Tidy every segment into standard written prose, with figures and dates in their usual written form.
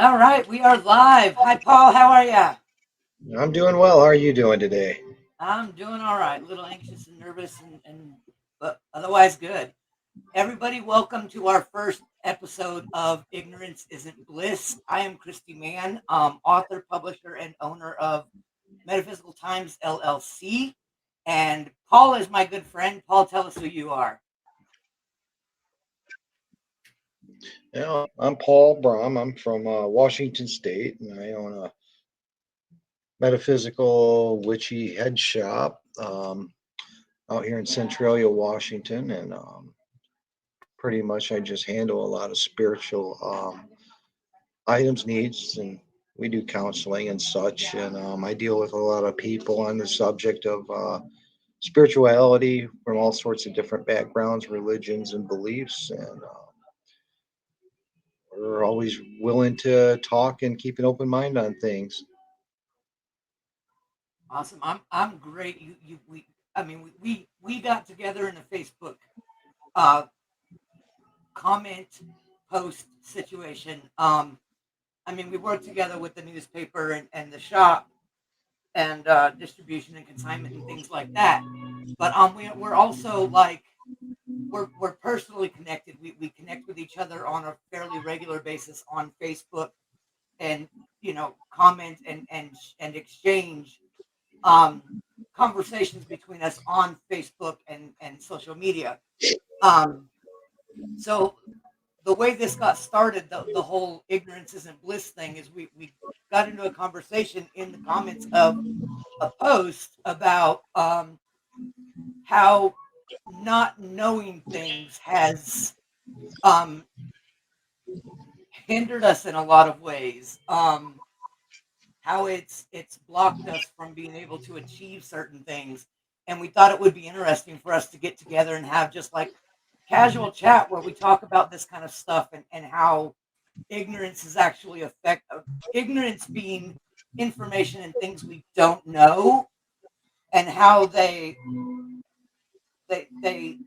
All right, we are live. Hi, Paul. How are ya? I'm doing well. How are you doing today? I'm doing all right. A little anxious and nervous, and but otherwise good. Everybody, welcome to our first episode of Ignorance Isn't Bliss. I am Christy Mann, author, publisher, and owner of Metaphysical Times LLC. And Paul is my good friend. Paul, tell us who you are. I'm Paul Bromm. I'm from Washington State, and I own a metaphysical witchy head shop out here in Centralia, Washington, and pretty much I just handle a lot of spiritual items, needs, and we do counseling and such. And I deal with a lot of people on the subject of spirituality from all sorts of different backgrounds, religions, and beliefs, and we're always willing to talk and keep an open mind on things. Awesome. I'm great. We. I mean, we got together in a Facebook uh, comment post situation. I mean, we work together with the newspaper and the shop and distribution and consignment and things like that. But we're also like we're personally connected. We connect with each other on a fairly regular basis on Facebook, and comment and exchange um, conversations between us on Facebook and social media. Um, so the way this got started, the whole ignorance isn't bliss thing, is we got into a conversation in the comments of a post about how not knowing things has um, hindered us in a lot of ways. How it's blocked us from being able to achieve certain things, and we thought it would be interesting for us to get together and have just like casual chat where we talk about this kind of stuff and how ignorance is actually ignorance being information and things we don't know, and how they they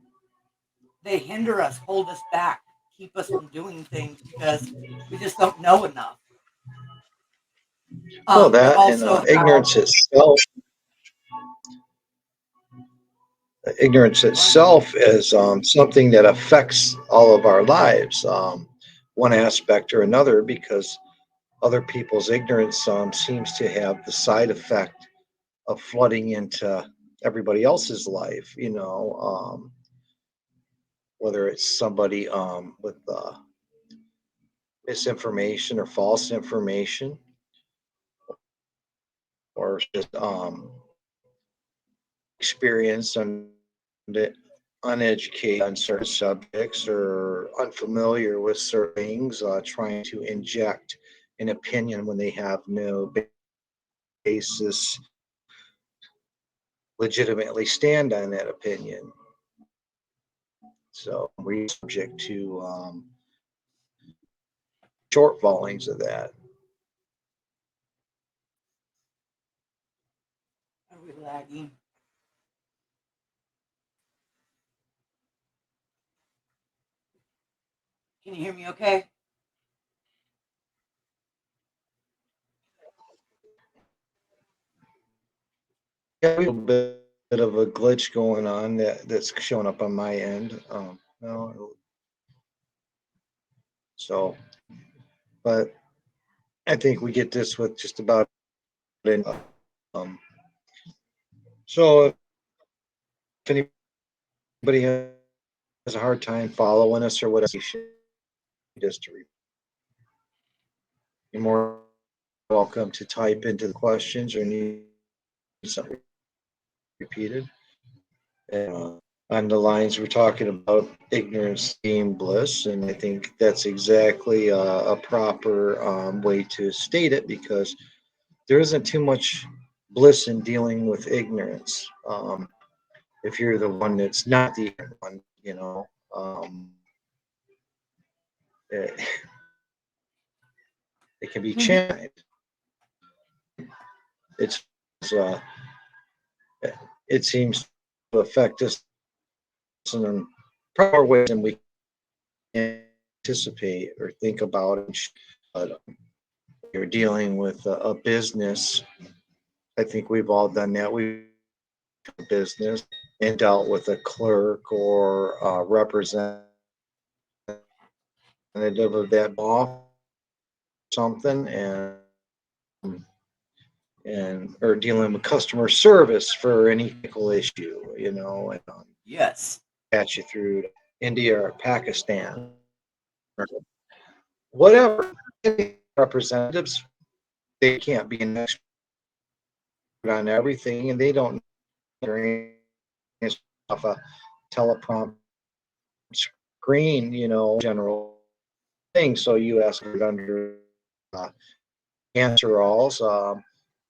they hinder us, hold us back, keep us from doing things because we just don't know enough. Well, But that and also how ignorance go ahead. itself is something that affects all of our lives, one aspect or another, because other people's ignorance seems to have the side effect of flooding into everybody else's life. Whether it's somebody with misinformation or false information, or just experienced uneducated on certain subjects or unfamiliar with certain things, trying to inject an opinion when they have no basis, legitimately stand on that opinion. So we're subject to shortfallings of that. Are we lagging? Can you hear me okay? Yeah, we have a little bit of a glitch going on that's showing up on my end. No, so, but I think we get this with just about it. So if anybody has a hard time following us or whatever, just to you're more welcome to type into the questions or need something repeated. On the lines we're talking about ignorance being bliss, and I think that's exactly a proper way to state it, because there isn't too much bliss in dealing with ignorance. If you're the one that's not the one, it, it can be challenging. It's uh, it seems to affect us in more ways than we can anticipate or think about. But you're dealing with a business. I think we've all done that. We've business and dealt with a clerk or a representative of that off something and or dealing with customer service for any technical issue, and Yes. patch you through to India or Pakistan or whatever. Representatives, they can't be an expert on everything, and they don't off a teleprompt screen, general thing. So you ask it under answer alls, and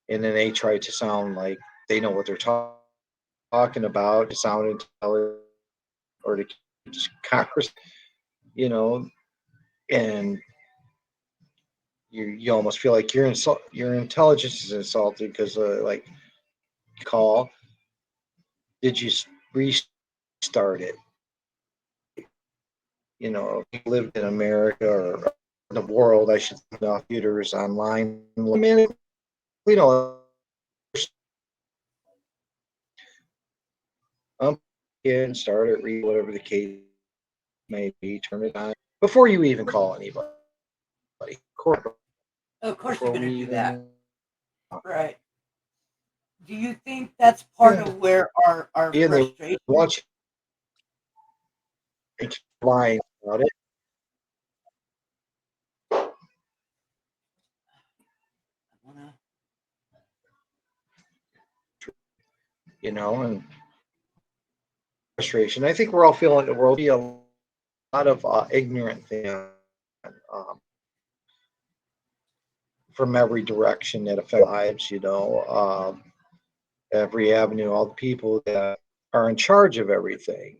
then they try to sound like they know what they're talking about, to sound intelligent or to just Congress, you know, and you almost feel like your intelligence is insulted because like call, did you restart it? If you lived in America or the world, I should say, computers online. I mean, and start it, read whatever the case may be, turn it on before you even call anybody. Of course you're Before going to we do that. even, Right. Do you think that's part yeah, of where our and they frustration? watch it lying about it, and frustration. I think we're all feeling the world be a lot of ignorant things um, from every direction that affect lives. Every avenue, all the people that are in charge of everything.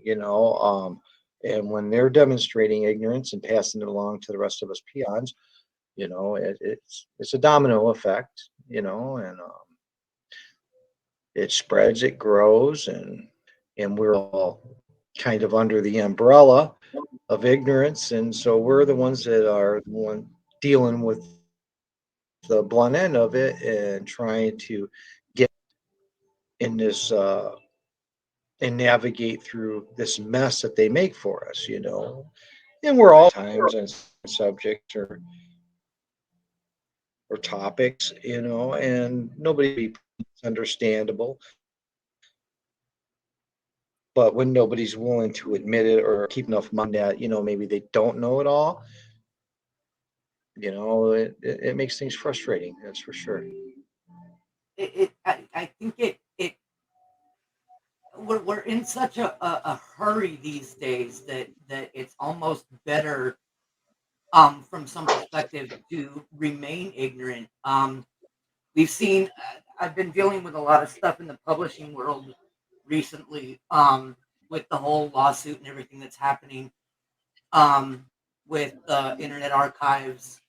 And when they're demonstrating ignorance and passing it along to the rest of us peons, it's a domino effect. And it spreads, it grows, and we're all kind of under the umbrella of ignorance, and so we're the ones that are the one dealing with the blunt end of it and trying to get in this and navigate through this mess that they make for us. And we're all times on subjects or topics, and nobody understandable. But when nobody's willing to admit it or keep enough mind that, maybe they don't know it all, it makes things frustrating. That's for sure. I think we're in such a hurry these days that it's almost better from some perspective to remain ignorant. We've seen I've been dealing with a lot of stuff in the publishing world recently, with the whole lawsuit and everything that's happening, um, with Internet Archives,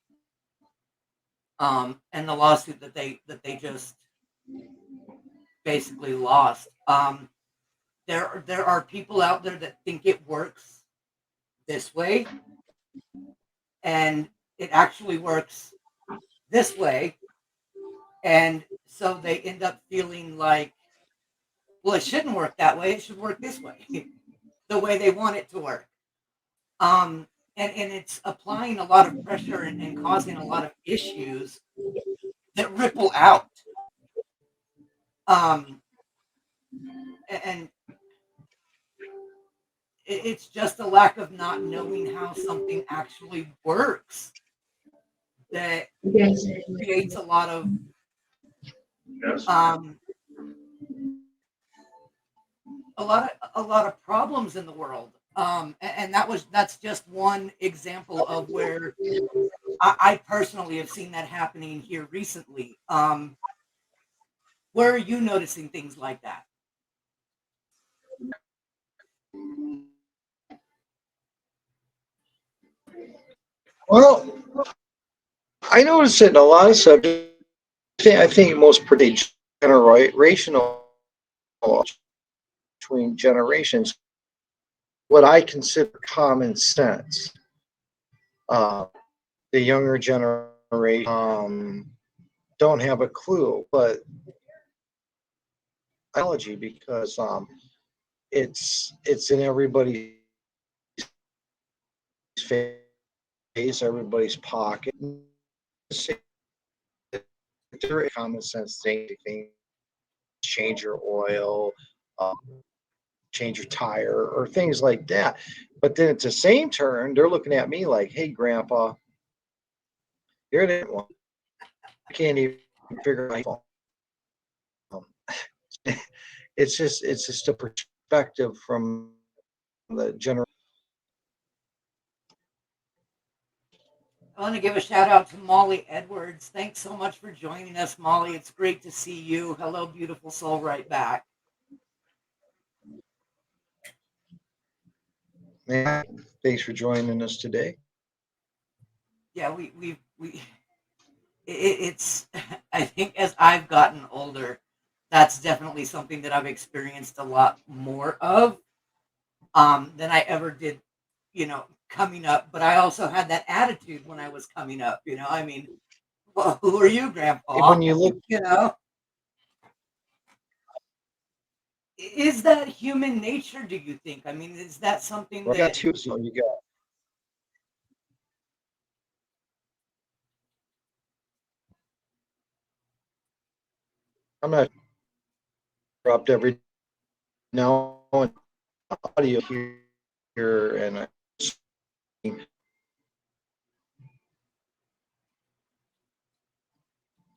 and the lawsuit that they just basically lost. There are people out there that think it works this way, and it actually works this way, and so they end up feeling like, well, it shouldn't work that way. It should work this way, the way they want it to work. Um, and it's applying a lot of pressure and causing a lot of issues that ripple out. Um, and it's just a lack of not knowing how something actually works that creates um, a lot of problems in the world. And that's just one example of where I personally have seen that happening here recently. Where are you noticing things like that? Well, I notice it in a lot of subjects. I think most pretty generational between generations. What I consider common sense. Uh, the younger generation don't have a clue, but ideology because it's in everybody's face, everybody's pocket. There is common sense thing, change your oil, um, change your tire, or things like that. But then at the same turn, they're looking at me like, "Hey, Grandpa, you're the one. I can't even figure my phone." Um, it's just a perspective from the general. I want to give a shout out to Molly Edwards. Thanks so much for joining us, Molly. It's great to see you. Hello, beautiful soul, right back. Thanks for joining us today. Yeah, it's, I think as I've gotten older, that's definitely something that I've experienced a lot more of than I ever did, coming up. But I also had that attitude when I was coming up. I mean, well, who are you, Grandpa? When you look, you know, is that human nature? Do you think? I mean, is that something I got that? two. So you got. I'm not dropped every now and audio here, and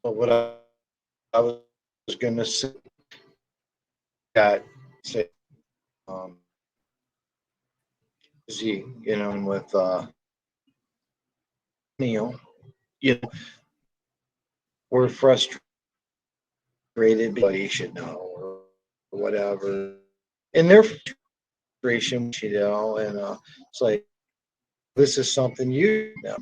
what I was going to say that say um, and with Neil, you know, we're frustrated, but should know or whatever, and their frustration, and it's like this is something you know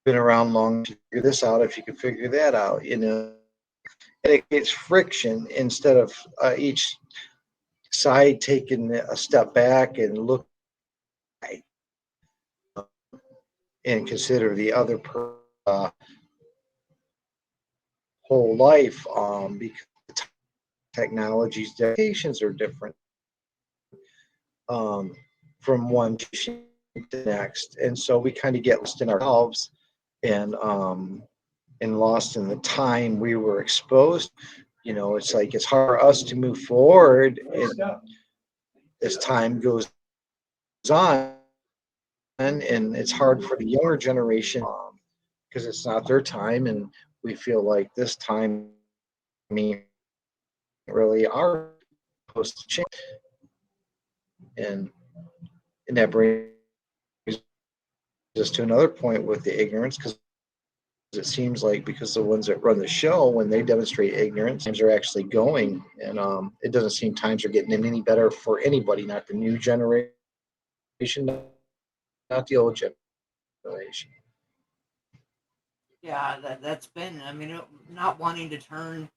been around long to figure this out. If you can figure that out, and it gets friction instead of each side taking a step back and look and consider the other whole life because technology's dedications are different um, from one to the next, and so we kind of get lost in ourselves and lost in the time we were exposed. It's like it's hard for us to move forward as time goes on, and it's hard for the younger generation because it's not their time, and we feel like this time, I mean, really are supposed to change, and and that brings us to another point with the ignorance because it seems like because the ones that run the show when they demonstrate ignorance times are actually going and it doesn't seem times are getting any better for anybody, not the new generation, not the old generation. Yeah, that's been. I mean, not wanting to turn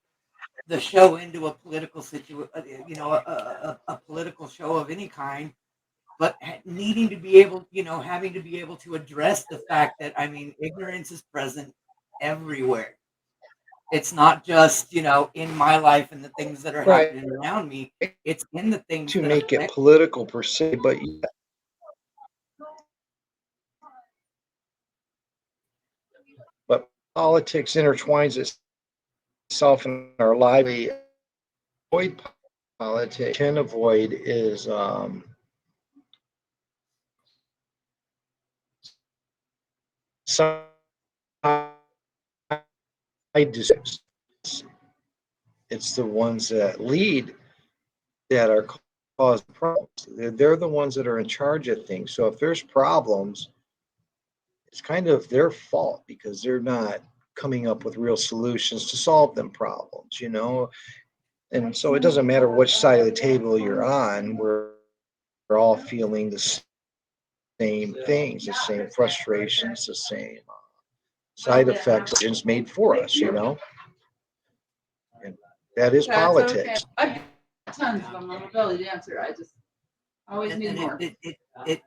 the show into a political a political show of any kind, but needing to be able, having to be able to address the fact that, I mean, ignorance is present everywhere. It's not just, in my life and the things that are Right, happening around me. It's in the things to that make it affect. political per se, but politics intertwines itself in our life. We avoid politics, can avoid is side decisions. It's the ones that lead that are causing problems. They're the ones that are in charge of things. So if there's problems, it's kind of their fault because they're not coming up with real solutions to solve them problems. And so it doesn't matter which side of the table you're on, we're all feeling the same things, the same frustrations, the same side effects decisions made for us. And that is That's okay. politics. I've got tons of them. I'm a belly dancer. I just always need And more. it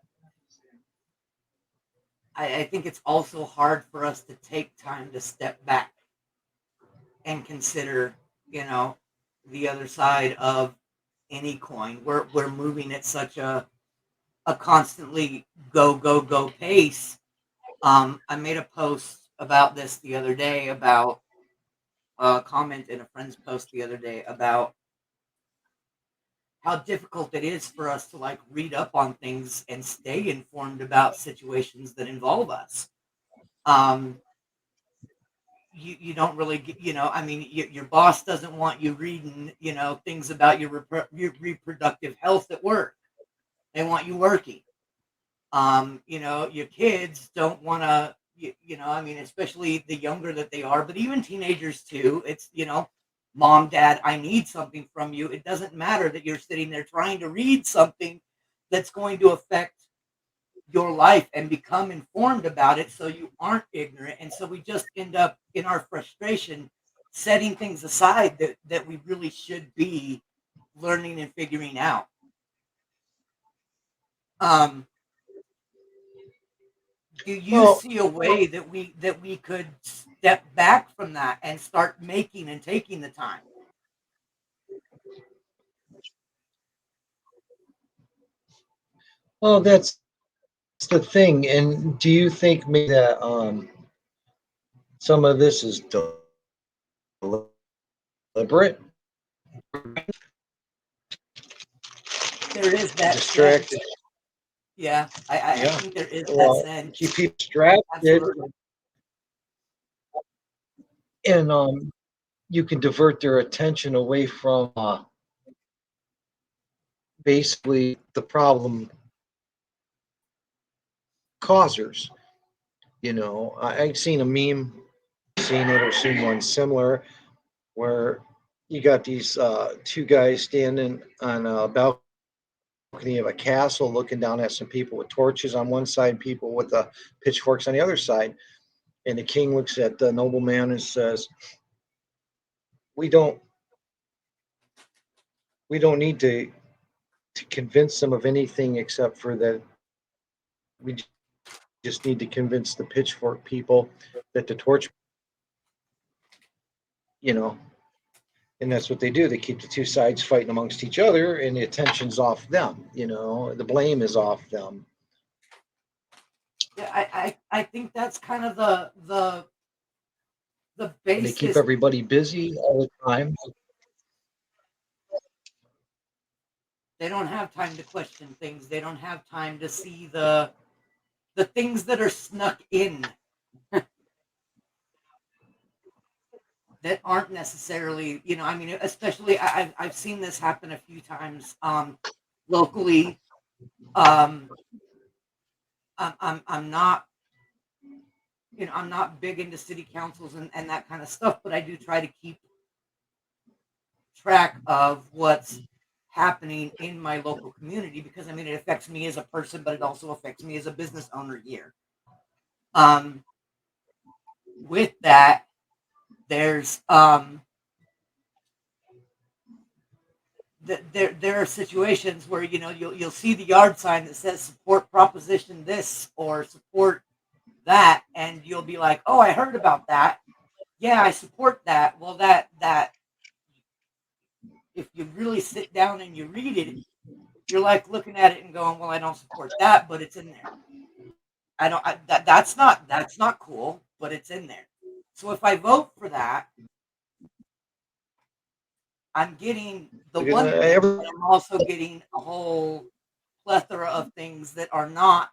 I think it's also hard for us to take time to step back and consider, you know, the other side of any coin. We're moving at such a constantly go pace. I made a post about this the other day, about a comment in a friend's post the other day about how difficult it is for us to like read up on things and stay informed about situations that involve us. Um, you don't really get, I mean, your boss doesn't want you reading, things about your reproductive health at work. They want you working. Your kids don't want to, I mean, especially the younger that they are, but even teenagers too. It's, mom, dad, I need something from you. It doesn't matter that you're sitting there trying to read something that's going to affect your life and become informed about it so you aren't ignorant. And so we just end up in our frustration setting things aside that we really should be learning and figuring out. Um, do you Well, see a way that we could step back from that and start making and taking the time? well, that's the thing. And do you think maybe that some of this is deliberate, There is that sense. distracted? Yeah, I Yeah. think there is that Well, keep sense. people distracted, Absolutely. and you can divert their attention away from basically the problem causers. I've seen a meme, seen it or seen one similar, where you got these two guys standing on a balcony of a castle looking down at some people with torches on one side, people with pitchforks on the other side. And the king looks at the nobleman and says, "We don't need to convince them of anything except for that we just need to convince the pitchfork people that the torch, you know." And that's what they do. They keep the two sides fighting amongst each other, and the attention's off them. The blame is off them. Yeah, I think that's kind of the And they keep basis. everybody busy all the time. They don't have time to question things. They don't have time to see the things that are snuck in that aren't necessarily, I mean, especially I've seen this happen a few times locally. Um, I'm not, I'm not big into city councils and that kind of stuff, but I do try to keep track of what's happening in my local community because I mean it affects me as a person, but it also affects me as a business owner here. Um, with that, there's there are situations where you'll see the yard sign that says support proposition this or support that, and you'll be like, oh, I heard about that. Yeah, I support that. Well, that if you really sit down and you read it, you're like looking at it and going, well, I don't support that, but it's in there. I don't. That's not cool, but it's in there. So if I vote for that, I'm getting the Because one thing, but I'm also getting a whole plethora of things that are not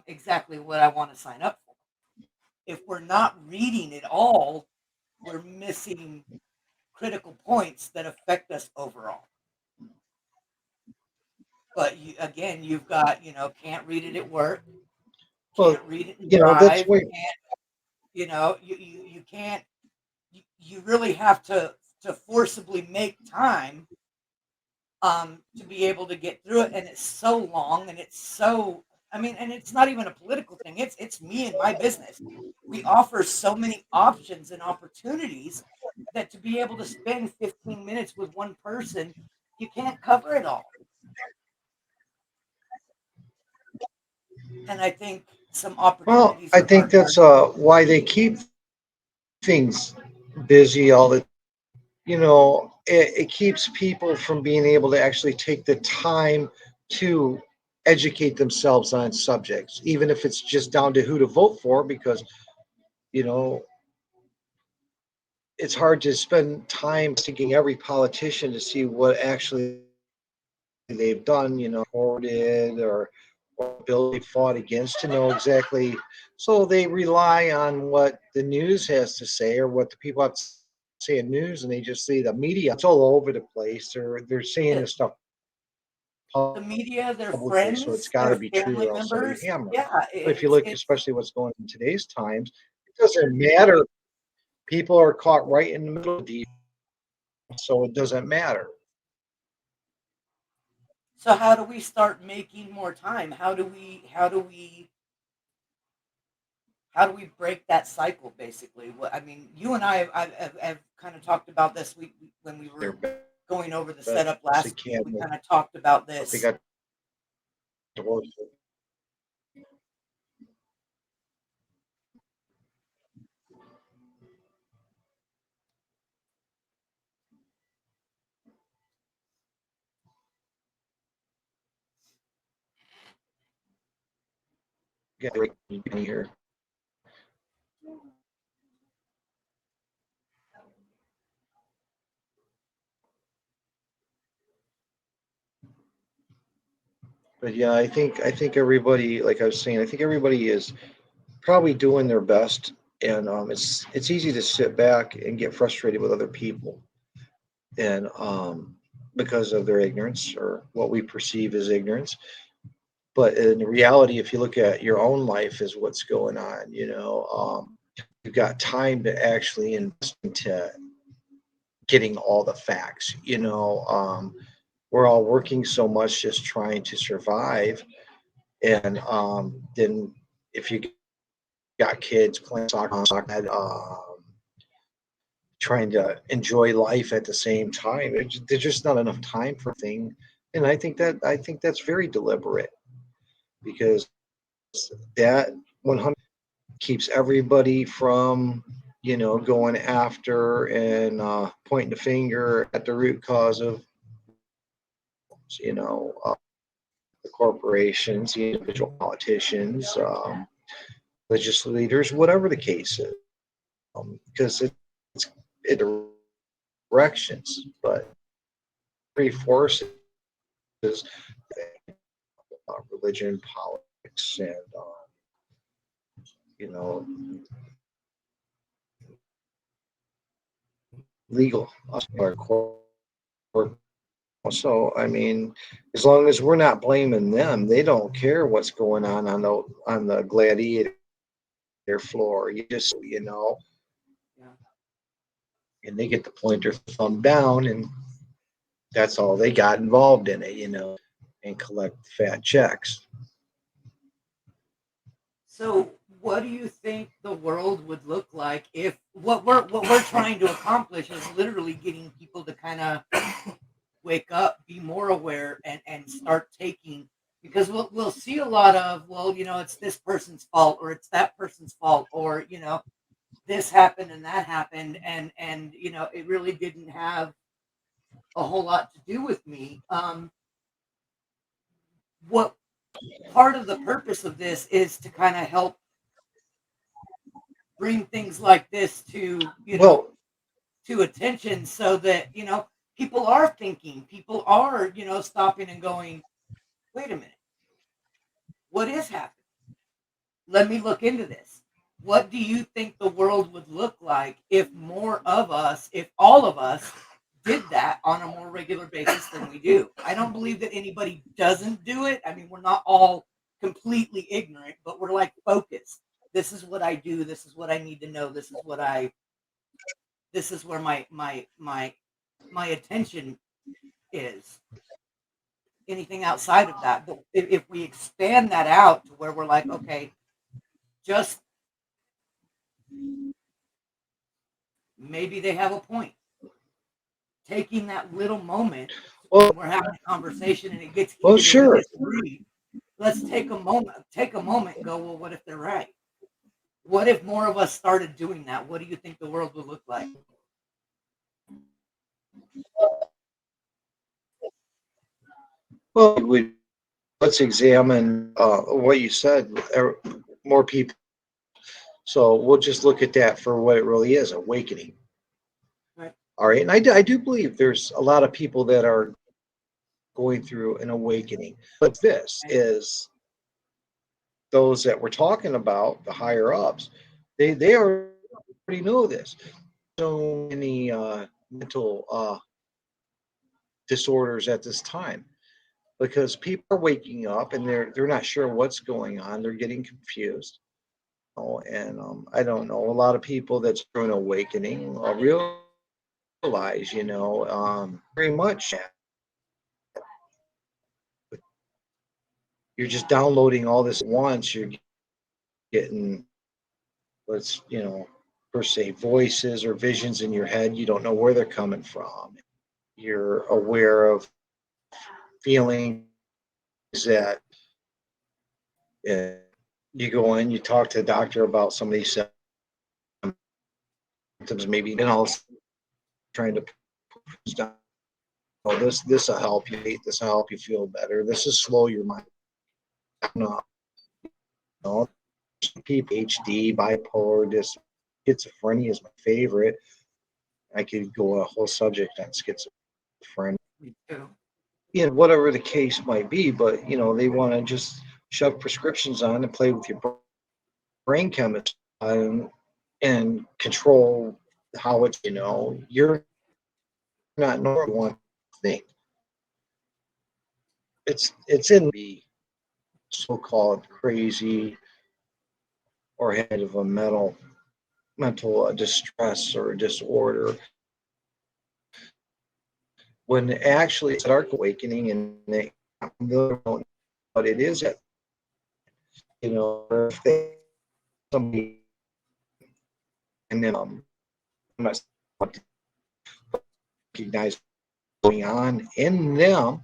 exactly what I want to sign up for. If we're not reading it all, we're missing critical points that affect us overall. But again, you've got, can't read it at work, well, can't read it and that's drive, where can't, you can't, you really have to forcibly make time to be able to get through it. And it's so long and it's so, I mean, and it's not even a political thing. It's me and my business. We offer so many options and opportunities that to be able to spend 15 minutes with one person, you can't cover it all. And I think some Well, opportunities I are think that's why they keep things busy all the. It keeps people from being able to actually take the time to educate themselves on subjects, even if it's just down to who to vote for, because you know it's hard to spend time seeking every politician to see what actually they've done, supported or bill they fought against to know exactly. So they rely on what the news has to say or what the people have to say in news, and they just see the media. It's all over the place. They're saying the, this stuff the media, their publicly, so it's friends, got to their be true, family or else they'll be members. hammered. Yeah, But if you look, it's especially what's going on in today's times, it doesn't matter. People are caught right in the middle of the, so it doesn't matter. so how do we start making more time? How do we break that cycle? Basically, what I mean, you and I have kind of talked about this. When we They're were going over the best setup they last week, can we with kind of talked about what they this. got to work with. Get right here. But yeah, I think everybody, like I was saying, I think everybody is probably doing their best, and it's easy to sit back and get frustrated with other people, and because of their ignorance or what we perceive as ignorance. But in reality, if you look at your own life, is what's going on. You've got time to actually invest into getting all the facts. We're all working so much just trying to survive, and then if you got kids playing soccer, trying to enjoy life at the same time. There's just not enough time for thing, and I think that's very deliberate, because that 100 keeps everybody from going after and pointing the finger at the root cause of you know uh, the corporations, the individual politicians, legislators, whatever the case is, because it directions, but three forces, religion, politics, and you know, legal or court. So I mean, as long as we're not blaming them, they don't care what's going on the gladiator floor. Yeah. And they get to point their thumb down, and that's all they got involved in it, and collect fat checks. So, what do you think the world would look like if what we're trying to accomplish is literally getting people to kind of wake up, be more aware, and start taking, because we'll see a lot of, well, it's this person's fault, or it's that person's fault, or this happened and that happened, and it really didn't have a whole lot to do with me. What part of the purpose of this is to kind of help bring things like this to Well, to attention, so that people are thinking, people are stopping and going, wait a minute, what is happening? Let me look into this. What do you think the world would look like if more of us, if all of us did that on a more regular basis than we do? I don't believe that anybody doesn't do it. I mean, we're not all completely ignorant, but we're like focused. This is what I do. This is what I need to know. This is where my attention is. Anything outside of that, but if we expand that out to where we're like, okay, just maybe they have a point. Taking that little moment well, when we're having a conversation and it gets well, heated and we sure. disagree, let's take a moment and go, well, what if they're right? What if more of us started doing that? What do you think the world would look like? Well, let's examine what you said. More people. So we'll just look at that for what it really is, awakening. Right. All right. And I do believe there's a lot of people that are going through an awakening. But this is those that we're talking about, the higher ups, they already know this. So many mental disorders at this time because people are waking up and they're not sure what's going on. They're getting confused. And I don't know, a lot of people that's through an awakening realize, very much you're just downloading all this at once. You're getting, let's, per se, voices or visions in your head. You don't know where they're coming from. You're aware of feelings that uh, you go in, you talk to the doctor about some of these symptoms, maybe, and all trying to push down. Oh, this will help you. This will help you feel better. This will slow your mind down. PhD, bipolar, schizophrenia is my favorite. I could go a whole subject on schizophrenia. Me too. Whatever the case might be, but they want to just shove prescriptions on and play with your brain chemistry and control how it's. You're not normal. One thing. It's in the so-called crazy or head of a mental distress or disorder when actually it's dark awakening and they don't know what it is yet. If they somebody and then I'm not recognize what's going on in them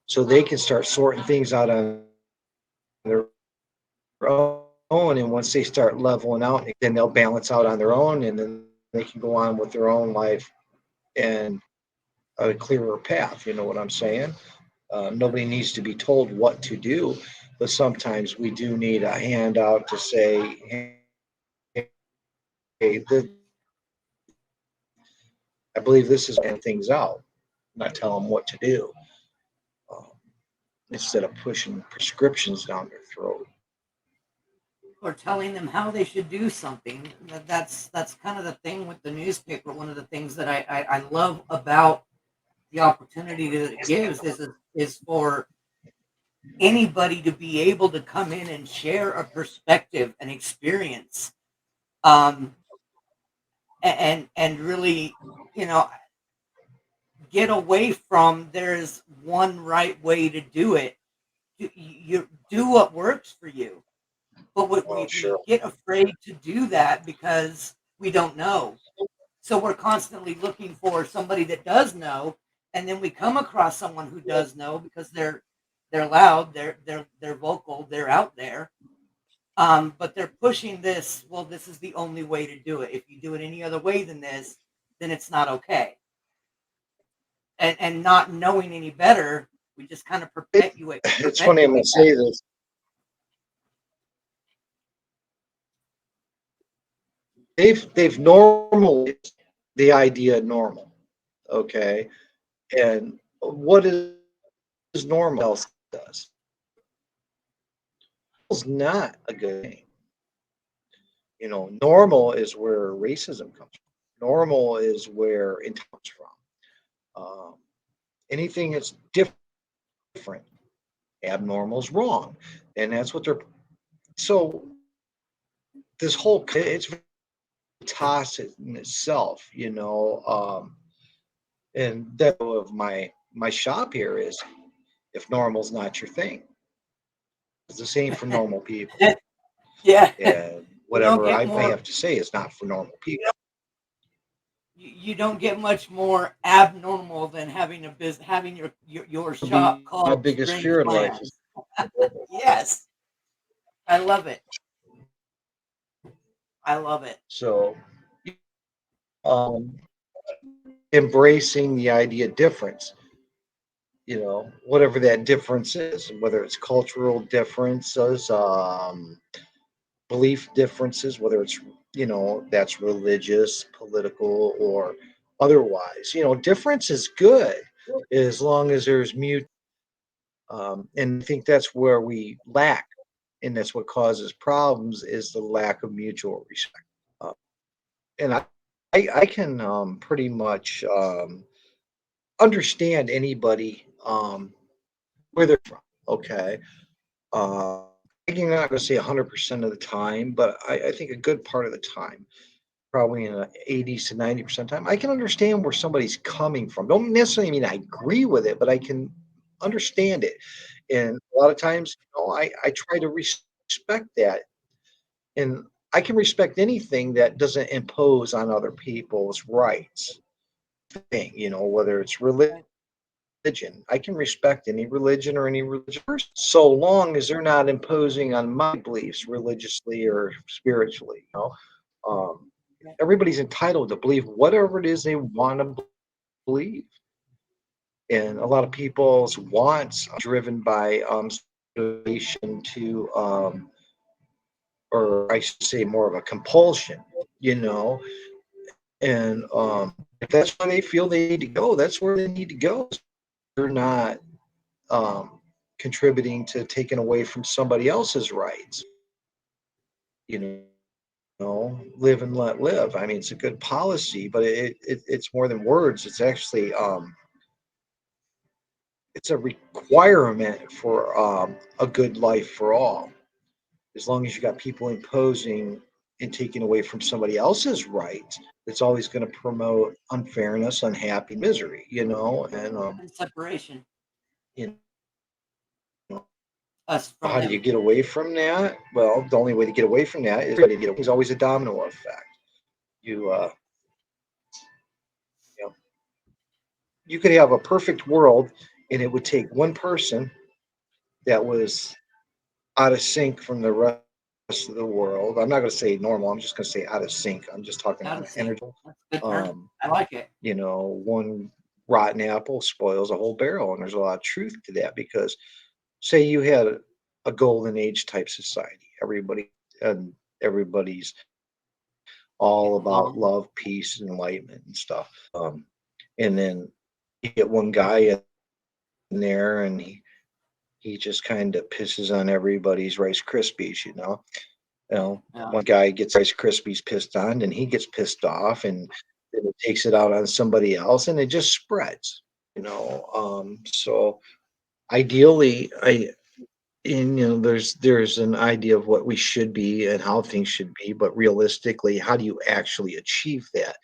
so they can start sorting things out on their own, and once they start leveling out, then they'll balance out on their own, and then they can go on with their own life and a clearer path. You know what I'm saying? Nobody needs to be told what to do, but sometimes we do need a handout to say, hey, I believe this is getting things out, not tell them what to do, um, instead of pushing prescriptions down their throat. Or telling them how they should do something. That's kind of the thing with the newspaper. One of the things that I love about the opportunity that it gives is for anybody to be able to come in and share a perspective, an experience, um, and really, you know, get away from there's one right way to do it. You do what works for you. But Oh, we sure. get afraid to do that because we don't know. So we're constantly looking for somebody that does know, and then we come across someone who does know because they're loud, they're vocal, they're out there. But they're pushing this. Well, this is the only way to do it. If you do it any other way than this, then it's not okay. And not knowing any better, we just kind of It's funny I'm going to say this. They've normalized the idea of normal, okay? And what is normal else does? It's not a good thing. Normal is where racism comes from. Normal is where it comes from. Anything that's different, abnormal is wrong, and that's what they're. So this whole it's tacit in itself, and that of my shop here is if normal's not your thing, it's the same for normal people, yeah. and You don't whatever get I more. have to say is not for normal people. You don't get much more abnormal than having having your shop My called biggest Strange fear in life is Plans. Yes, I love it. I love it. So, um, embracing the idea of difference, whatever that difference is, whether it's cultural differences, belief differences, whether it's, that's religious, political, or otherwise. Difference is good as long as there's mute. And I think that's where we lack, and that's what causes problems is the lack of mutual respect. Uh, and I can pretty much understand anybody where they're from. Okay. Uh, I'm not going to say 100% of the time, but I think a good part of the time, probably in the 80s to 90% of the time, I can understand where somebody's coming from. Don't necessarily mean I agree with it, but I can understand it. And a lot of times, I try to respect that. And I can respect anything that doesn't impose on other people's rights. Whether it's religion, I can respect any religion or any religious person, so long as they're not imposing on my beliefs religiously or spiritually. Everybody's entitled to believe whatever it is they want to believe, and a lot of people's wants are driven by motivation to, or I should say, more of a compulsion. You know, and if that's where they feel they need to go, that's where they need to go. They're not um, contributing to taking away from somebody else's rights. Live and let live. I mean, it's a good policy, but it's more than words. It's actually it's a requirement for a good life for all. As long as you got people imposing and taking away from somebody else's rights, it's always going to promote unfairness, unhappy, misery. And And separation, you know, us from how do you them. get away from that? Well, the only way to get away from that is there's always a domino effect. You you know, you could have a perfect world, and it would take one person that was out of sync from the rest of the world. I'm not going to say normal. I'm just going to say out of sync. I'm just talking Out on of sync. energy. That's a good term. Um, I like it. One rotten apple spoils a whole barrel, and there's a lot of truth to that because, say, you had a golden age type society, everybody's all Getting about along. love, peace, and enlightenment and stuff. And then you get one guy in there, and he just kind of pisses on everybody's Rice Krispies. Yeah. One guy gets Rice Krispies pissed on, and he gets pissed off, and then it takes it out on somebody else, and it just spreads. So ideally, there's an idea of what we should be and how things should be, but realistically, how do you actually achieve that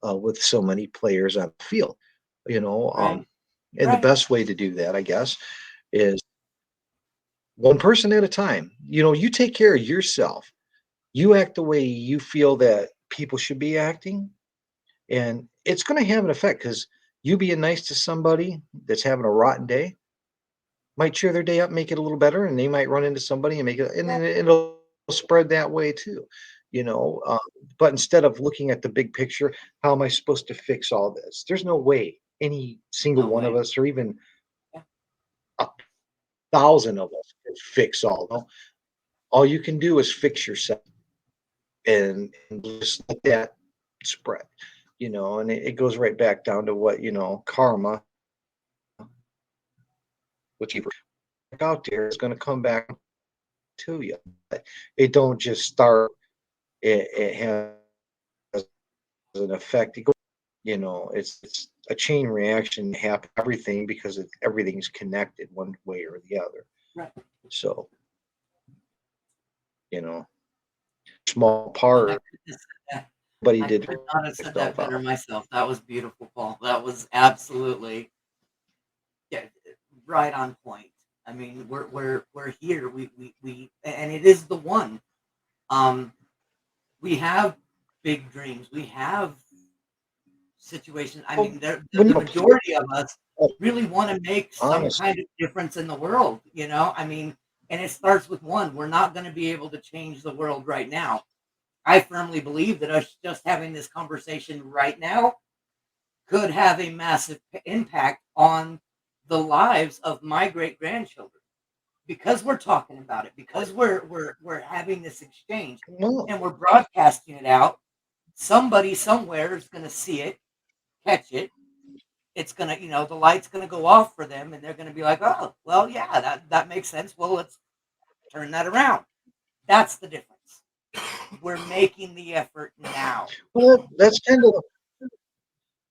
with so many players on the field? You know, Right. um, and the Right. best way to do that, I guess, is one person at a time. You take care of yourself. You act the way you feel that people should be acting, and it's going to have an effect because you being nice to somebody that's having a rotten day might cheer their day up, make it a little better, and they might run into somebody and make it, and then it'll spread that way too. You know, um, but instead of looking at the big picture, how am I supposed to fix all this? There's no way any single No one of way. us, or even Yeah. a thousand of us, can fix all. All you can do is fix yourself and just let that spread. And it goes right back down to what karma, which you put out there is going to come back to you. It don't just start. It has an effect. It's a chain reaction happen everything because everything's connected one way or the other. Right. So you know, small And I part, couldn't have said that. but he I did could not have said that himself better out. myself. That was beautiful, Paul. That was absolutely, yeah, right on point. I mean, we're here. And it is the one. Um, we have big dreams. We have situations. I Well, mean, when the you majority of us apply, really want to make some honest, kind of difference in the world. I mean, And it starts with one. We're not going to be able to change the world right now. I firmly believe that us just having this conversation right now could have a massive impact on the lives of my great grandchildren because we're talking about it, because we're having this exchange No, and we're broadcasting it out. Somebody somewhere is going to see it, catch it. It's gonna, the light's gonna go off for them, and they're gonna be like, "Oh, well, yeah, that makes sense. Well, let's turn that around." That's the difference. We're making the effort now. well, that's kind of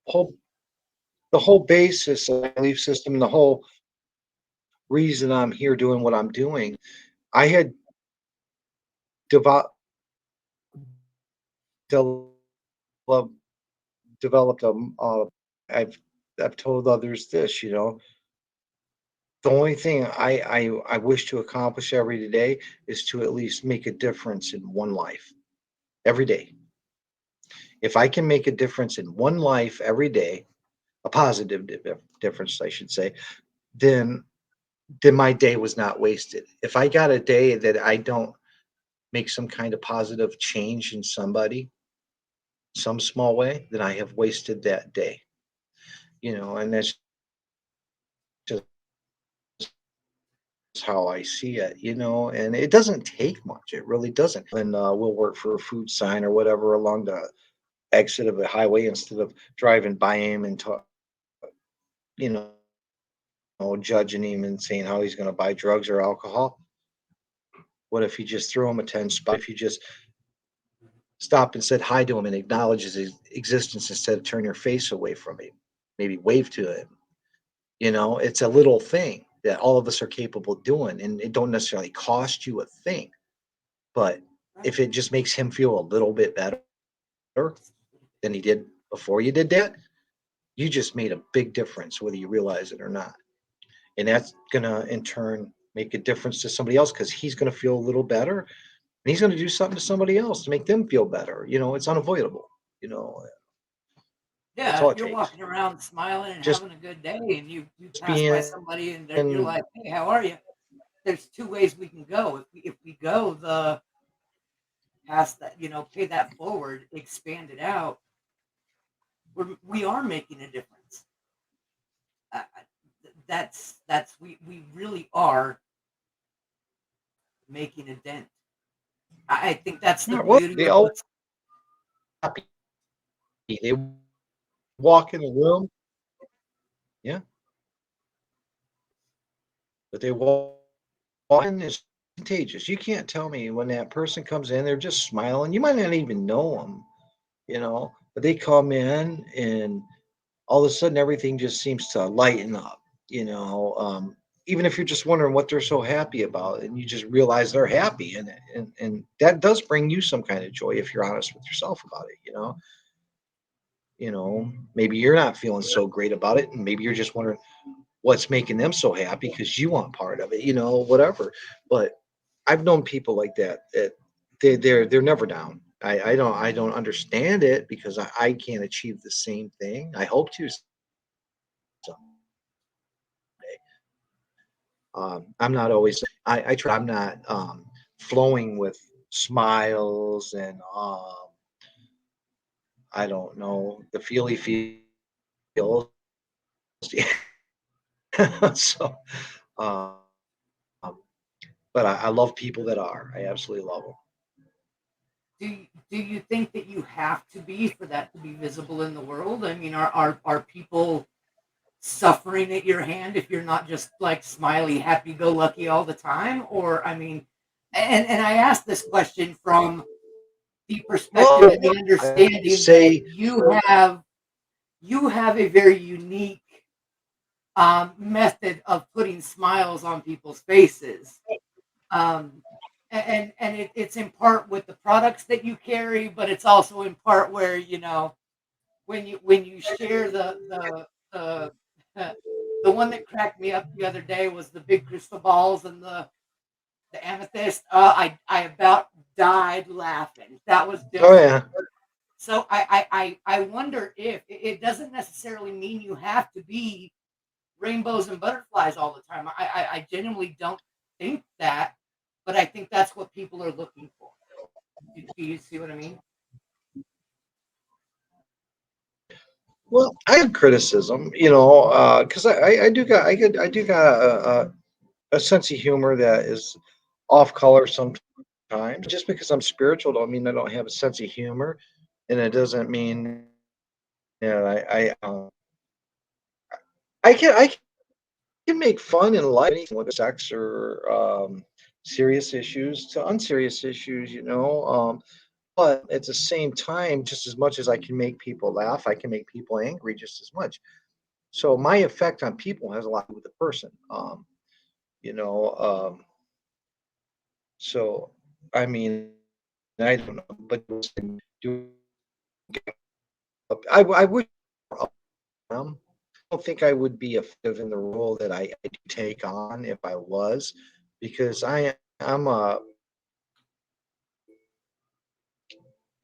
whole the whole basis of my belief system, the whole reason I'm here doing what I'm doing. I had devo- developed developed I've I've told others this, the only thing I wish to accomplish every day is to at least make a difference in one life every day. If I can make a difference in one life every day, a positive difference, I should say, then my day was not wasted. If I got a day that I don't make some kind of positive change in somebody, some small way, then I have wasted that day. And that's just how I see it. And it doesn't take much. It really doesn't. And we'll work for a food sign or whatever along the exit of a highway instead of driving by him and talk, you know, judging him and saying how he's going to buy drugs or alcohol. What if you just threw him a 10 spot? If you just stopped and said hi to him and acknowledged his existence instead of turn your face away from him, maybe wave to him. It's a little thing that all of us are capable of doing, and it don't necessarily cost you a thing. But if it just makes him feel a little bit better than he did before you did that, you just made a big difference, whether you realize it or not. And that's gonna in turn make a difference to somebody else because he's gonna feel a little better, and he's gonna do something to somebody else to make them feel better. It's unavoidable. You know, that's Yeah, all if it you're takes. walking around smiling and Just having a good day, and you pass by being, somebody and you're like, "Hey, how are you?" There's two ways we can go. If we go the past that, pay that forward, expand it out, we are making a difference. That's we really are making a dent. I think that's the yeah, well, beauty they of all what's happy. They walk in the room, yeah, but they walk in is contagious. You can't tell me when that person comes in, they're just smiling. You might not even know them, but they come in and all of a sudden everything just seems to lighten up, you know. Even if you're just wondering what they're so happy about, and you just realize they're happy, and that does bring you some kind of joy if you're honest with yourself about it. Maybe you're not feeling so great about it, and maybe you're just wondering what's making them so happy because you want part of it, whatever. But I've known people like that they're never down. I don't understand it because I can't achieve the same thing. I hope to someday. I'm not always. I try. I'm not flowing with smiles and I don't know the feely feels. So, um, but I love people that are. I absolutely love them. do you think that you have to be for that to be visible in the world? I mean, are people suffering at your hand if you're not just like smiley, happy go lucky all the time? Or I mean, and I ask this question from the perspective Well, and the I understanding that say you have a very unique method of putting smiles on people's faces. Um, it's in part with the products that you carry, but it's also in part where when you share the the one that cracked me up the other day was the big crystal balls and the amethyst. I about died laughing. That was oh just yeah. so. I wonder if it doesn't necessarily mean you have to be rainbows and butterflies all the time. I genuinely don't think that, but I think that's what people are looking for. Do you see what I mean? Well, I have criticism, you know, because I do got a sense of humor that is off color sometimes. Just because I'm spiritual don't mean I don't have a sense of humor, and it doesn't mean that I can make fun and light anything with sex or serious issues to unserious issues, you know. But at the same time, just as much as I can make people laugh, I can make people angry just as much. So my effect on people has a lot to do with the person. You know, so I mean, I don't know, but do I would I don't think I would be effective in the role that I do take on if I was, because I'm a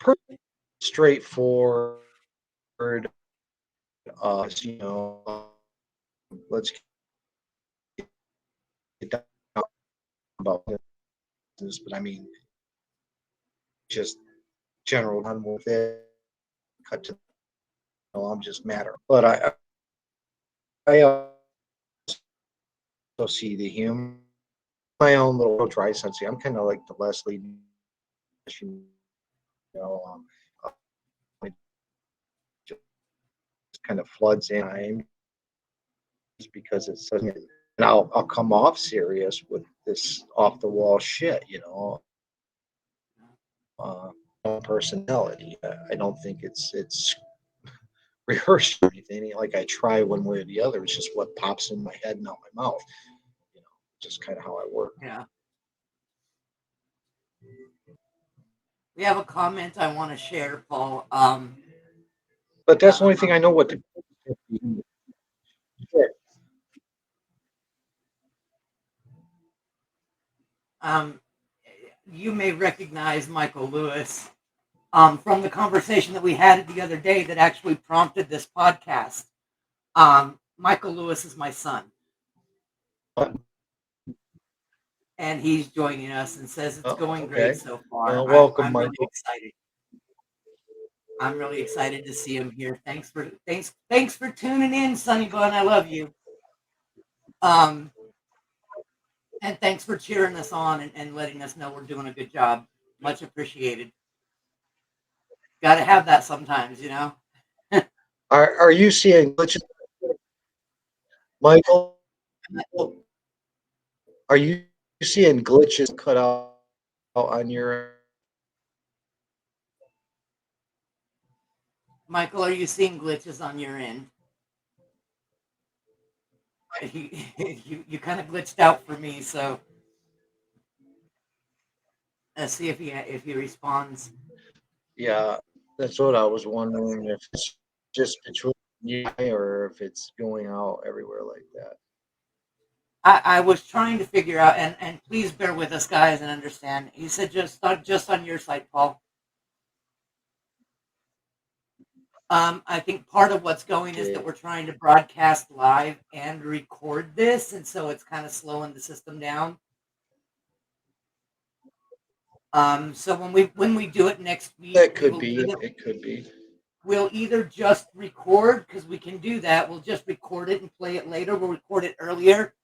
pretty straightforward, you know, let's get down about business, but I mean, just general on with it, cut to, I'm just matter. But I also see the humor, my own little dry sense. I'm kind of like the Leslie, you know, it just kind of floods in because it's such, and I'll come off serious with this off the wall shit, you know, uh, personality. I don't think it's rehearsed or anything. Like I try one way or the other. It's just what pops in my head and out my mouth. You know, just kind of how I work. Yeah. We have a comment I want to share, Paul. But that's the Uh, only thing I know what to. Sure. um, you may recognize Michael Lewis from the conversation that we had the other day that actually prompted this podcast. Michael Lewis is my son, and he's joining us and says it's Oh, going great okay. so far. Welcome, I'm really Michael. excited. I'm really excited to see him here. Thanks for tuning in, Sonny Bun. I love you. Um, and thanks for cheering us on and letting us know we're doing a good job. Much appreciated. Got to have that sometimes, you know. Are you seeing glitches, Michael? Are you seeing glitches cut out on your? Michael, are you seeing glitches on your end? You kind of glitched out for me, so let's see if he responds. Yeah, that's what I was wondering if it's just between you and I or if it's going out everywhere like that. I was trying to figure out, and please bear with us, guys, and understand. He said just on your site, Paul. I think part of what's going is that Okay. we're trying to broadcast live and record this, and so it's kind of slowing the system down. So when we do it next week, That could be. It could be. we'll either just record because we can do that. We'll just record it and play it later. We'll record it earlier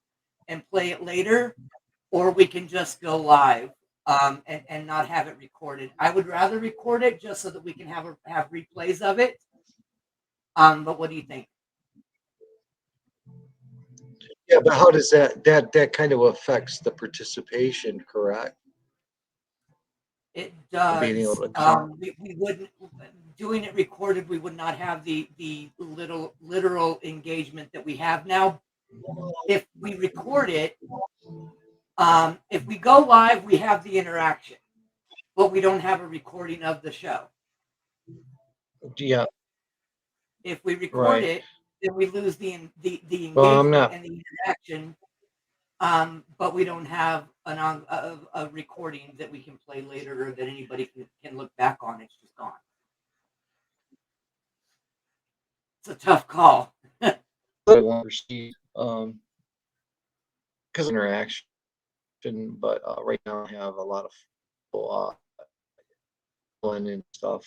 and play it later, or we can just go live and not have it recorded. I would rather record it just so that we can have replays of it. But what do you think? Yeah, but how does that kind of affects the participation, correct? It Being able does. to count. We wouldn't doing it recorded. We would not have the little literal engagement that we have now. If we record it, if we go live, we have the interaction, but we don't have a recording of the show. Yeah, If we record right. it, then we lose the Well, I'm engagement not. and the interaction. But we don't have a recording that we can play later or that anybody can look back on. It's just gone. It's a tough call. I want to see because interaction. but right now I have a lot of people and stuff.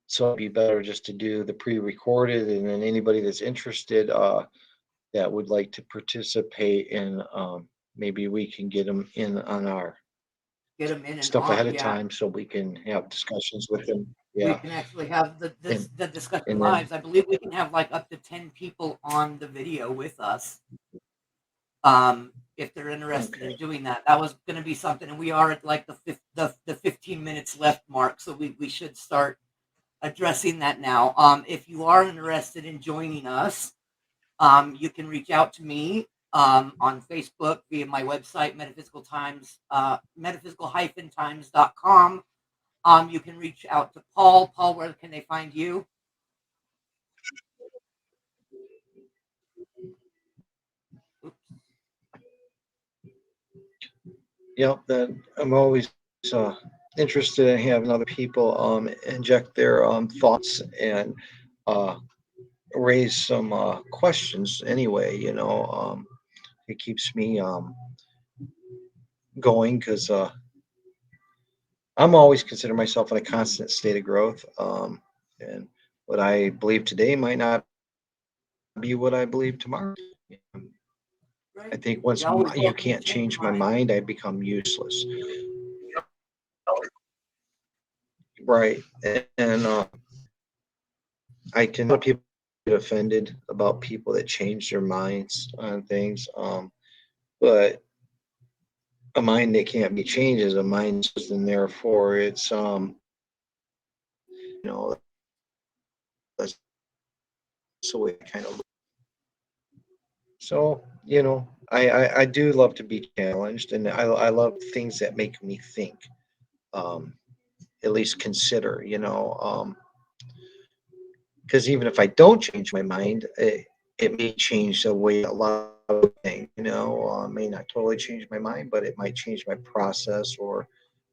So it'd be better just to do the pre-recorded, and then anybody that's interested that would like to participate in, maybe we can get them in on our Get them in and stuff ahead on. of Yeah, time so we can have discussions with them. we Yeah, can actually have and the discussion and then lives. I believe we can have like up to 10 people on the video with us. If they're interested in okay, doing that, that was going to be something, and we are at like the 15 minutes left mark, so we should start addressing that now. If you are interested in joining us, you can reach out to me on Facebook via my website, metaphysical-times.com. You can reach out to Paul. Paul, where can they find you? Oops. yeah. Then I'm always uh, interested in having other people inject their thoughts and uh, raise some questions. Anyway, it keeps me going because I'm always consider myself in a constant state of growth. And what I believe today might not be what I believe tomorrow. I Right. think once You're always you welcome to can't change your change my mind. mind, I become useless. Right. And I can, a lot of people get offended about people that change their minds on things. But a mind that can't be changed is a mind, and therefore it's, that's the way I kind of. So, I do love to be challenged, and I love things that make me think, um, at least consider, because even if I don't change my mind, it may change the way a lot of things, may not totally change my mind, but it might change my process or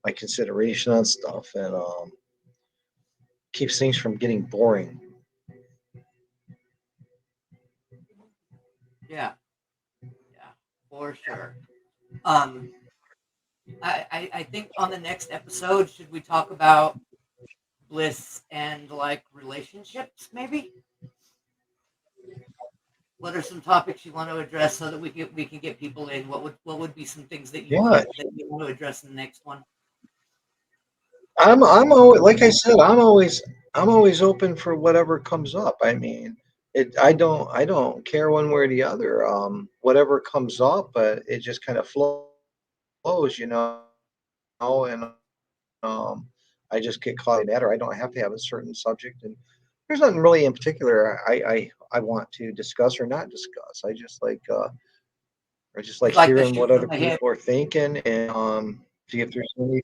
my consideration on stuff, and keeps things from getting boring. Yeah, yeah, for sure. Um, I think on the next episode, should we talk about bliss and like relationships, maybe? What are some topics you want to address so that we can get people in? What would be some things that Yeah, you want to address in the next one? I'm always, like I said, I'm always open for whatever comes up. I mean, I don't care one way or the other. Whatever comes up, it just kind of flows, and I just get caught in that, or I don't have to have a certain subject, and there's nothing really in particular I want to discuss or not discuss. I just like You like to hearing shoot what from other the hip? people are thinking, and see if there's any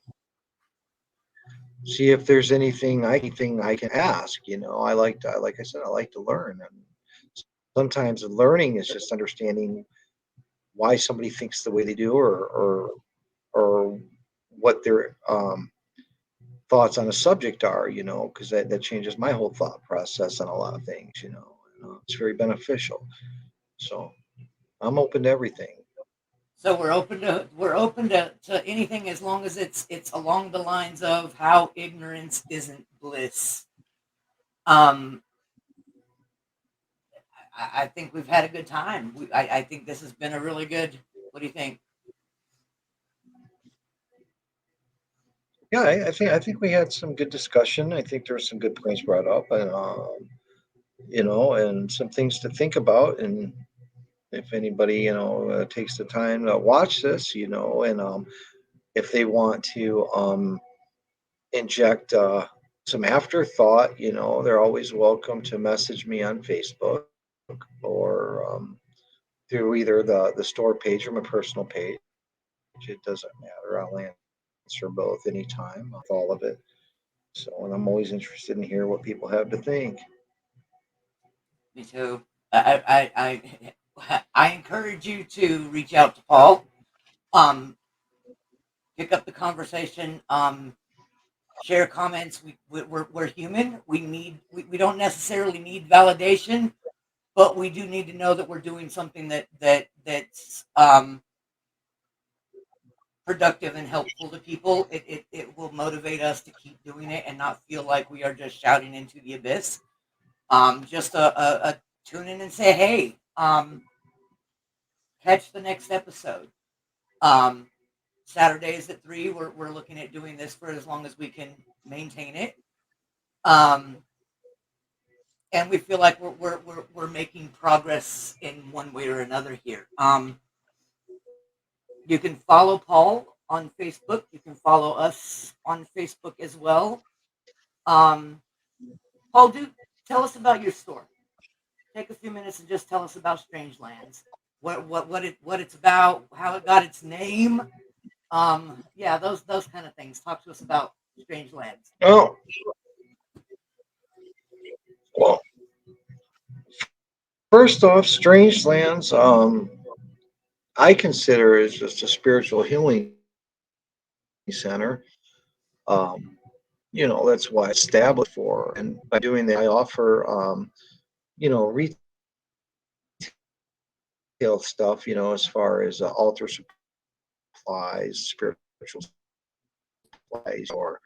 see if there's anything I can ask. Like I said, I like to learn, and sometimes learning is just understanding why somebody thinks the way they do, or what their thoughts on a subject are, because that changes my whole thought process on a lot of things. It's very beneficial. So I'm open to everything. So we're open to anything as long as it's along the lines of how ignorance isn't bliss. Um, I think we've had a good time. I think this has been a really good. What do you think? Yeah, I think we had some good discussion. I think there were some good points brought up, and and some things to think about. And if anybody takes the time to watch this, and if they want to inject some afterthought, they're always welcome to message me on Facebook, or through either the store page or my personal page. It doesn't matter. I'll answer both anytime with all of it. So, and I'm always interested in hear what people have to think. Me too. I encourage you to reach out to Paul. Um, Pick up the conversation. Share comments. We're human. We don't necessarily need validation, but we do need to know that we're doing something that's productive and helpful to people, it will motivate us to keep doing it and not feel like we are just shouting into the abyss. Just a tune in and say, hey, catch the next episode. Um, Saturdays at 3, we're looking at doing this for as long as we can maintain it. Um, and we feel like we're making progress in one way or another here. You can follow Paul on Facebook. You can follow us on Facebook as well. Paul, tell us about your store. Take a few minutes and just tell us about Strange Lands. What it's about, how it got its name. Yeah, those kind of things. Talk to us about Strange Lands. Oh, well, first off, Strange Lands, I consider is just a spiritual healing center. Um, that's why it's established for. And by doing that, I offer, retail stuff, as far as altar supplies, spiritual supplies, or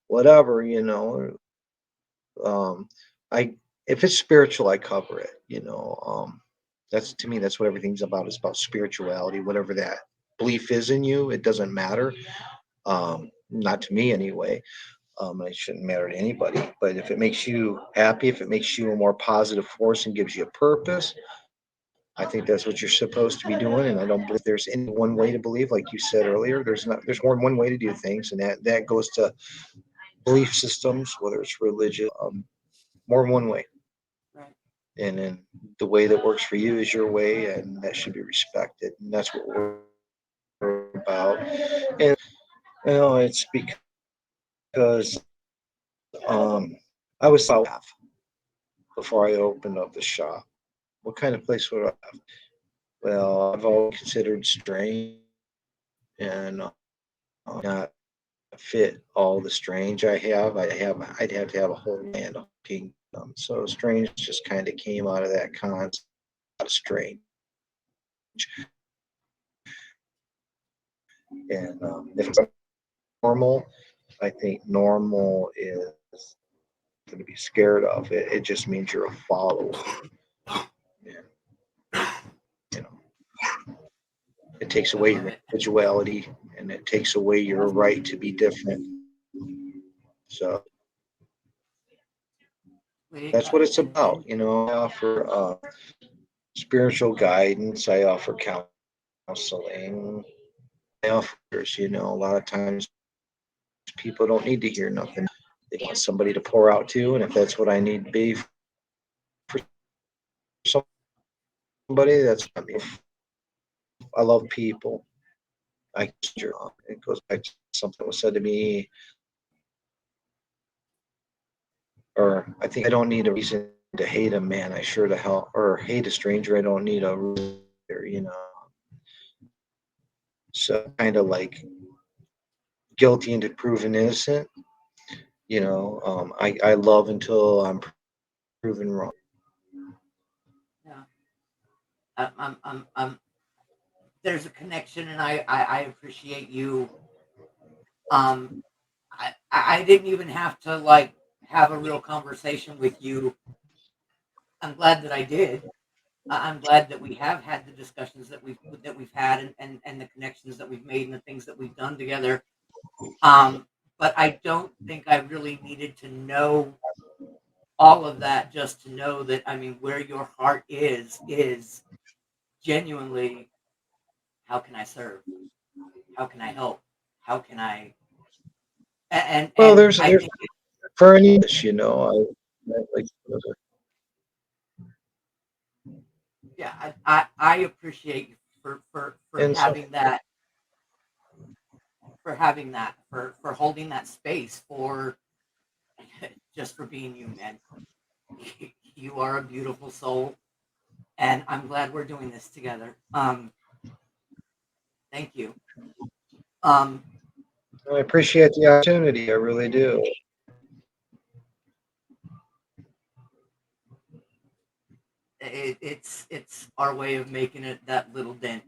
whatever, um, I if it's spiritual, I cover it. That's to me, that's what everything's about. It's about spirituality, whatever that belief is in you. It doesn't matter. Not to me anyway. It shouldn't matter to anybody. But if it makes you happy, if it makes you a more positive force and gives you a purpose, I think that's what you're supposed to be doing. And I don't believe there's any one way to believe, like you said earlier. There's more than one way to do things, and that goes to belief systems, whether it's religious, more than one way. Right. And then the way that works for you is your way, and that should be respected. And that's what we're about. And it's because I was south before I opened up the shop. What kind of place would I have? Well, I've always considered strange and not fit all the strange I have. I'd have to have a whole land of kingdom. So strange just kind of came out of that concept of strange. And if it's normal, I think normal is going to be scared of it. It just means you're a follower. And, you know, it takes away your individuality and it takes away your right to be different. So that's what it's about. I offer spiritual guidance. I offer counseling. I offer, a lot of times people don't need to hear nothing. They want somebody to pour out to, and if that's what I need to be for somebody, that's what I mean. I love people. It goes back to something that was said to me, or I think I don't need a reason to hate a man. I sure to hell or hate a stranger. I don't need a reason. So kind of like guilty until proven innocent. I love until I'm proven wrong. Yeah. There's a connection, and I appreciate you. I didn't even have to like have a real conversation with you. I'm glad that I did. I'm glad that we have had the discussions that we've had, and the connections that we've made and the things that we've done together. But I don't think I really needed to know all of that just to know that, I mean, where your heart is genuinely, how can I serve? How can I help? How can I? Well, And I there's think, for any, I like, yeah, I appreciate you for and so having that, for holding that space, for just for being you, man. You are a beautiful soul, and I'm glad we're doing this together. Thank you. Um, I appreciate the opportunity. I really do. it's our way of making it that little dent.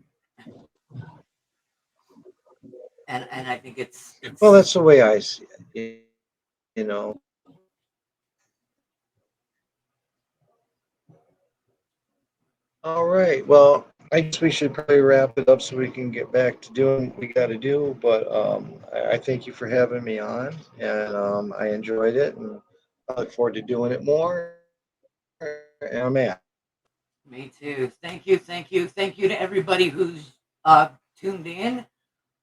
and I think it's Well, that's the way I see it. You know. All right. Well, I guess we should probably wrap it up so we can get back to doing what we got to do. But I thank you for having me on, and I enjoyed it, and I look forward to doing it more. And I'm at. me too. Thank you, thank you, thank you to everybody who's tuned in.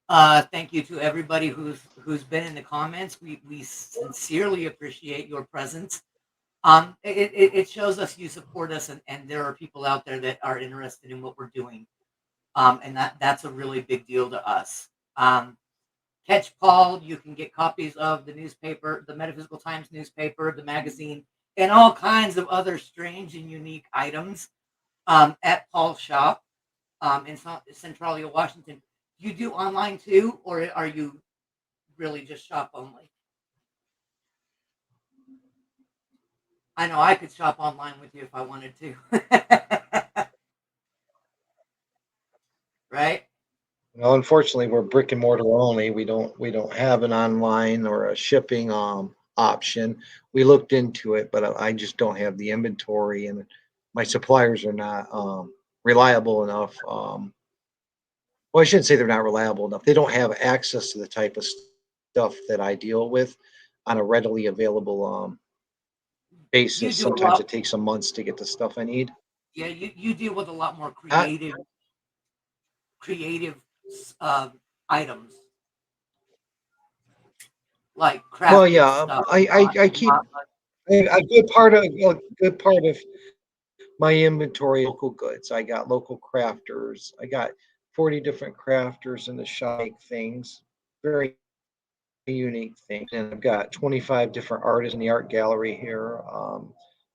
Thank you to everybody who's been in the comments. We sincerely appreciate your presence. It shows us you support us, and there are people out there that are interested in what we're doing. And that's a really big deal to us. Catch Paul. You can get copies of the newspaper, the Metaphysical Times newspaper, the magazine, and all kinds of other strange and unique items at Paul's shop in Centralia, Washington. You do online too, or are you really just shop only? I know I could shop online with you if I wanted to. Right? Well, unfortunately, we're brick and mortar only. We don't have an online or a shipping option. We looked into it, but I just don't have the inventory, and my suppliers are not reliable enough. Well, I shouldn't say they're not reliable enough. They don't have access to the type of stuff that I deal with on a readily available You basis. do a Sometimes lot. it takes some months to get the stuff I need. Yeah, you deal with a lot more I, creative uh, items like well, crafted yeah, stuff. I keep Not a good part of my inventory local goods. I got local crafters. I got 40 different crafters in the shop make things, very unique things. And I've got 25 different artists in the art gallery here.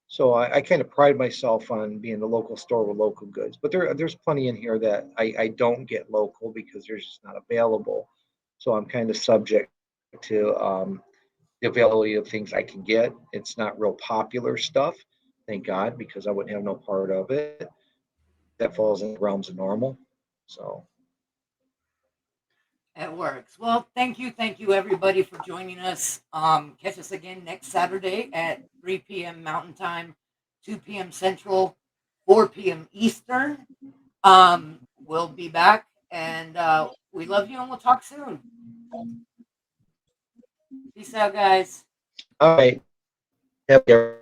So I kind of pride myself on being the local store with local goods. But there's plenty in here that I don't get local because there's just not available. So I'm kind of subject to the availability of things I can get. It's not real popular stuff, thank God, because I wouldn't have no part of it. That falls in the realms of normal. So, It works. Well, thank you everybody for joining us. Catch us again next Saturday at 3 p.m. Mountain Time, 2 p.m. Central, 4 p.m. Eastern. We'll be back, and we love you, and we'll talk soon. Peace out, guys. all right. Have a